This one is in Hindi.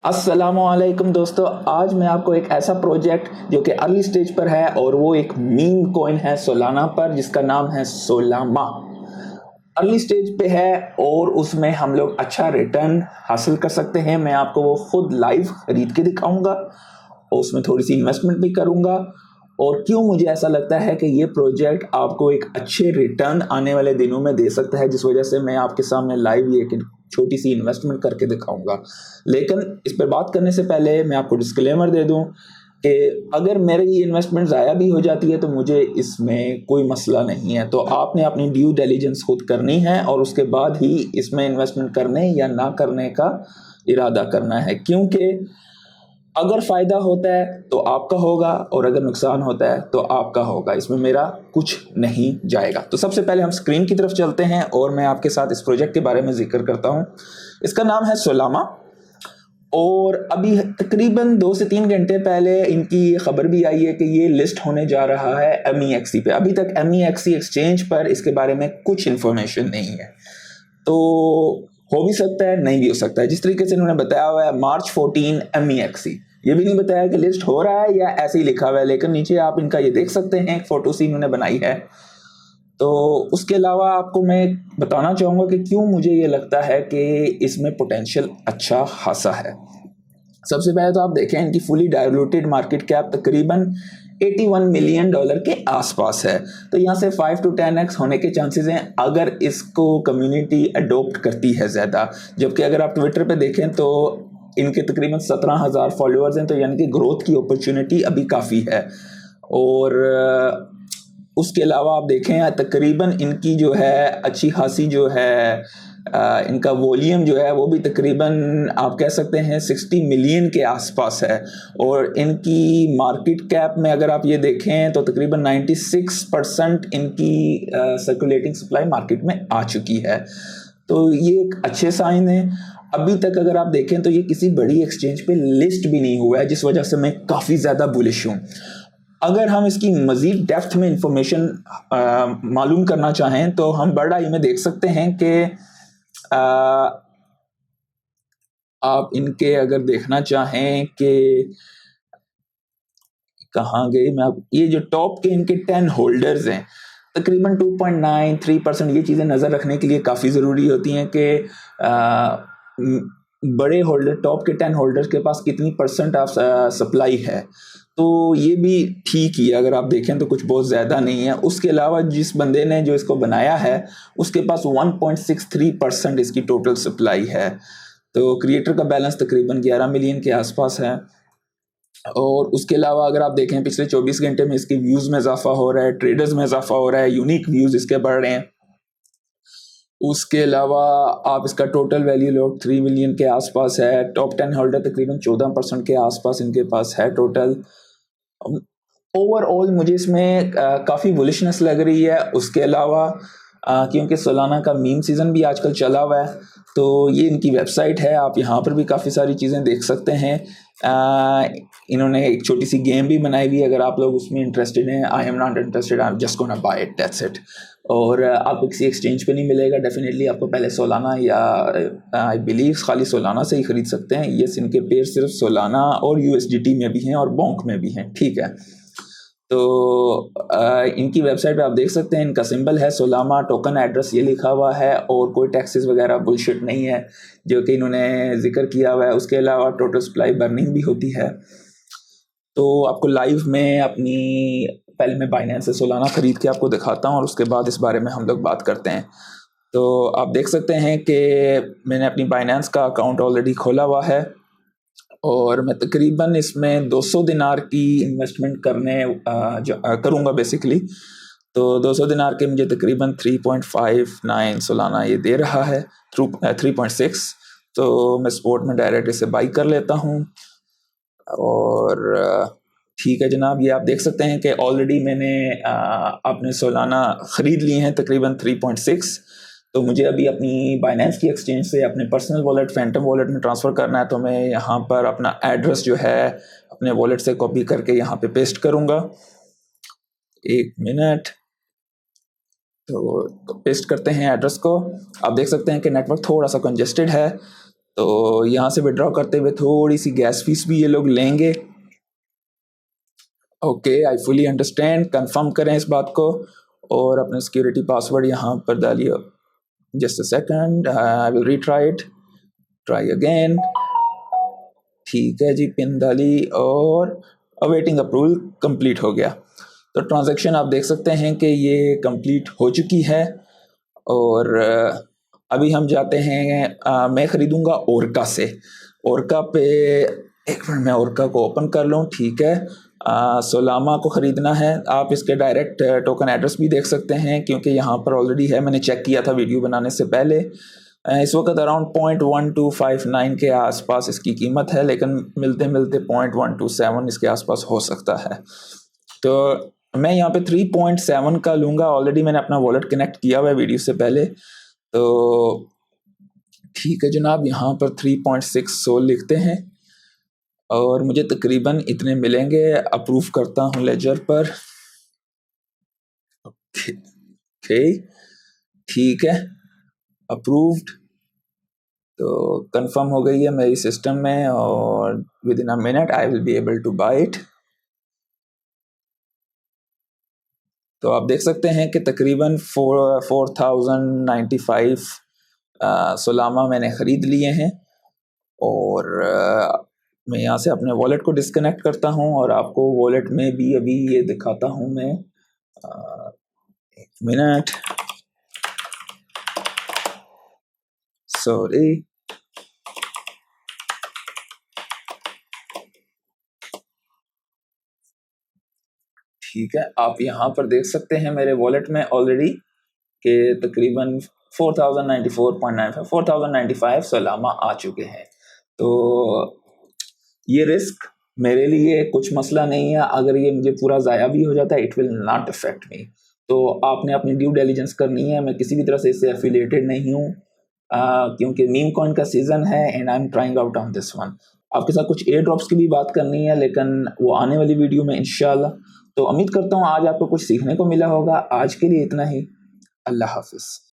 अस्सलामुअलैकुम दोस्तों, आज मैं आपको एक ऐसा प्रोजेक्ट जो कि अर्ली स्टेज पर है और वो एक मीम कॉइन है सोलाना पर जिसका नाम है सोलामा। अर्ली स्टेज पे है और उसमें हम लोग अच्छा रिटर्न हासिल कर सकते हैं। मैं आपको वो खुद लाइव खरीद के दिखाऊंगा और उसमें थोड़ी सी इन्वेस्टमेंट भी करूंगा और क्यों मुझे ऐसा लगता है कि ये प्रोजेक्ट आपको एक अच्छे रिटर्न आने वाले दिनों में दे सकता है, जिस वजह से मैं आपके सामने लाइव ये छोटी सी इन्वेस्टमेंट करके दिखाऊंगा। लेकिन इस पर बात करने से पहले मैं आपको डिस्क्लेमर दे दूं कि अगर मेरी ये इन्वेस्टमेंट ज़ाया भी हो जाती है तो मुझे इसमें कोई मसला नहीं है। तो आपने अपनी ड्यू डिलिजेंस खुद करनी है और उसके बाद ही इसमें इन्वेस्टमेंट करने या ना करने का इरादा करना है, क्योंकि अगर फ़ायदा होता है तो आपका होगा और अगर नुकसान होता है तो आपका होगा, इसमें मेरा कुछ नहीं जाएगा। तो सबसे पहले हम स्क्रीन की तरफ चलते हैं और मैं आपके साथ इस प्रोजेक्ट के बारे में जिक्र करता हूँ। इसका नाम है सोलामा और अभी तकरीबन 2 से 3 घंटे पहले इनकी खबर भी आई है कि ये लिस्ट होने जा रहा है MEXC पे। अभी तक MEXC एक्सचेंज पर इसके बारे में कुछ इन्फॉर्मेशन नहीं है, तो हो भी सकता है नहीं भी हो सकता है। जिस तरीके से इन्होंने बताया हुआ है मार्च 14 MEXC, ये भी नहीं बताया कि लिस्ट हो रहा है या ऐसे ही लिखा हुआ है, लेकिन नीचे आप इनका ये देख सकते हैं, एक फोटो सी इन्होंने बनाई है। तो उसके अलावा आपको मैं बताना चाहूँगा कि क्यों मुझे ये लगता है कि इसमें पोटेंशियल अच्छा खासा है। सबसे पहले तो आप देखें इनकी फुली डायलूटेड मार्केट कैप तकरीबन $81 मिलियन के आसपास है। तो यहाँ से 5 to 10x होने के चांसेस हैं अगर इसको कम्युनिटी अडोप्ट करती है ज़्यादा। जबकि अगर आप ट्विटर पे देखें तो इनके तकरीबन 17,000 फॉलोअर्स हैं, तो यानी कि ग्रोथ की अपॉर्चुनिटी अभी काफ़ी है। और उसके अलावा आप देखें तकरीबन इनकी जो है अच्छी खासी जो है इनका वॉल्यूम जो है वो भी तकरीबन आप कह सकते हैं 60 मिलियन के आसपास है। और इनकी मार्केट कैप में अगर आप ये देखें तो तकरीबन 96% इनकी सर्कुलेटिंग सप्लाई मार्केट में आ चुकी है। तो ये एक अच्छे साइन है। अभी तक अगर आप देखें तो ये किसी बड़ी एक्सचेंज पे लिस्ट भी नहीं हुआ है, जिस वजह से मैं काफ़ी ज़्यादा बुलिश हूँ। अगर हम इसकी मज़ीद डेप्थ में इंफॉर्मेशन मालूम करना चाहें तो हम बर्ड आई में देख सकते हैं कि आप इनके अगर देखना चाहें कि कहाँ गए, मैं आप ये जो टॉप के इनके 10 होल्डर्स हैं तकरीबन 2.93%, ये चीज़ें नज़र रखने के लिए काफ़ी ज़रूरी होती हैं कि बड़े होल्डर टॉप के 10 होल्डर्स के पास कितनी परसेंट ऑफ सप्लाई है। तो ये भी ठीक ही है, अगर आप देखें तो कुछ बहुत ज़्यादा नहीं है। उसके अलावा जिस बंदे ने जो इसको बनाया है उसके पास 1.63% इसकी टोटल सप्लाई है। तो क्रिएटर का बैलेंस तकरीबन 11 मिलियन के आसपास है। और उसके अलावा अगर आप देखें पिछले 24 घंटे में इसके व्यूज़ में इजाफा हो रहा है, ट्रेडर्स में इजाफा हो रहा है, यूनिक व्यूज़ इसके बढ़ रहे हैं। उसके अलावा आप इसका टोटल वैल्यू लोग 3 मिलियन के आसपास है। टॉप 10 होल्डर तकरीबन 14% के आसपास इनके पास है टोटल। ओवरऑल मुझे इसमें काफ़ी बुलिशनेस लग रही है। उसके अलावा क्योंकि सोलाना का मीम सीज़न भी आजकल चला हुआ है, तो ये इनकी वेबसाइट है, आप यहाँ पर भी काफ़ी सारी चीज़ें देख सकते हैं। इन्होंने एक छोटी सी गेम भी बनाई हुई है, अगर आप लोग उसमें इंटरेस्टेड हैं। I am not interested, I am just gonna buy it, that's it. और आपको किसी एक्सचेंज पे नहीं मिलेगा, डेफिनेटली आपको पहले सोलाना या आई बिलीव खाली सोलाना से ही ख़रीद सकते हैं। ये इनके पेयर सिर्फ सोलाना और USDT में भी हैं और बोंक में भी हैं, ठीक है। तो इनकी वेबसाइट पे आप देख सकते हैं, इनका सिंबल है सोलामा, टोकन एड्रेस ये लिखा हुआ है और कोई टैक्सेस वगैरह बुलशिट नहीं है जो कि इन्होंने जिक्र किया हुआ है। उसके अलावा टोटल सप्लाई बर्निंग भी होती है। तो आपको लाइव में अपनी पहले मैं बाइनेंस से सोलाना ख़रीद के आपको दिखाता हूँ और उसके बाद इस बारे में हम लोग बात करते हैं। तो आप देख सकते हैं कि मैंने अपनी बाइनेंस का अकाउंट ऑलरेडी खोला हुआ है और मैं तकरीबन इसमें 200 दिनार की इन्वेस्टमेंट करूँगा बेसिकली। तो 200 दिनार के मुझे तकरीबन 3.59 सोलाना ये दे रहा है, थ्रू 3.6। तो मैं स्पॉट में डायरेक्ट इसे बाई कर लेता हूँ और ठीक है जनाब, ये आप देख सकते हैं कि ऑलरेडी मैंने अपने सोलाना ख़रीद लिए हैं तकरीबन 3.6। तो मुझे अभी अपनी बाइनेंस की एक्सचेंज से अपने पर्सनल वॉलेट फैंटम वॉलेट में ट्रांसफ़र करना है। तो मैं यहाँ पर अपना एड्रेस जो है अपने वॉलेट से कॉपी करके यहाँ पे पेस्ट करूँगा। 1 मिनट। तो पेस्ट करते हैं एड्रेस को। आप देख सकते हैं कि नेटवर्क थोड़ा सा कंजेस्टेड है, तो यहाँ से विड्रॉ करते हुए थोड़ी सी गैस फीस भी ये लोग लेंगे। Okay, I fully understand. Confirm करें इस बात को और अपने सिक्योरिटी पासवर्ड यहाँ पर डालिए। Just a second, I will retry it, try again. ठीक है जी, पिन डाली और अवेटिंग अप्रूवल कंप्लीट हो गया। तो ट्रांजैक्शन आप देख सकते हैं कि ये कंप्लीट हो चुकी है। और अभी हम जाते हैं, मैं ख़रीदूँगा ओरका से। ओरका पे एक मिनट मैं ओरका को ओपन कर लूँ। ठीक है, सोलामा को ख़रीदना है। आप इसके डायरेक्ट टोकन एड्रेस भी देख सकते हैं क्योंकि यहाँ पर ऑलरेडी है, मैंने चेक किया था वीडियो बनाने से पहले। इस वक्त अराउंड 0.1259 के आसपास इसकी कीमत है, लेकिन मिलते मिलते 0.127 इसके आसपास हो सकता है। तो मैं यहाँ पे 3.7 का लूँगा। ऑलरेडी मैंने अपना वॉलेट कनेक्ट किया हुआ है वीडियो से पहले। तो ठीक है जनाब, यहाँ पर 3.6 सोल लिखते हैं और मुझे तकरीबन इतने मिलेंगे। अप्रूव करता हूँ लेजर पर। ओके, ठीक है, अप्रूव्ड। तो कंफर्म हो गई है मेरी सिस्टम में और within a minute I will be able to buy it. तो आप देख सकते हैं कि तकरीबन 4095 सोलामा मैंने ख़रीद लिए हैं। और मैं यहाँ से अपने वॉलेट को डिस्कनेक्ट करता हूँ और आपको वॉलेट में भी अभी ये दिखाता हूँ मैं। एक मिनट, सॉरी। ठीक है, आप यहाँ पर देख सकते हैं मेरे वॉलेट में ऑलरेडी के तकरीबन 4094.95 4095 सोलामा आ चुके हैं। तो ये रिस्क मेरे लिए कुछ मसला नहीं है। अगर ये मुझे पूरा ज़ाया भी हो जाता है, it will not affect me. तो आपने अपनी ड्यू डिलिजेंस करनी है। मैं किसी भी तरह से इससे एफिलिएटेड नहीं हूँ क्योंकि मीम कॉइन का सीज़न है and I am trying out on this one. आपके साथ कुछ एयर ड्रॉप्स की भी बात करनी है, लेकिन वो आने वाली वीडियो में इंशाल्लाह। तो उम्मीद करता हूँ आज आपको कुछ सीखने को मिला होगा। आज के लिए इतना ही। अल्लाह हाफिज़।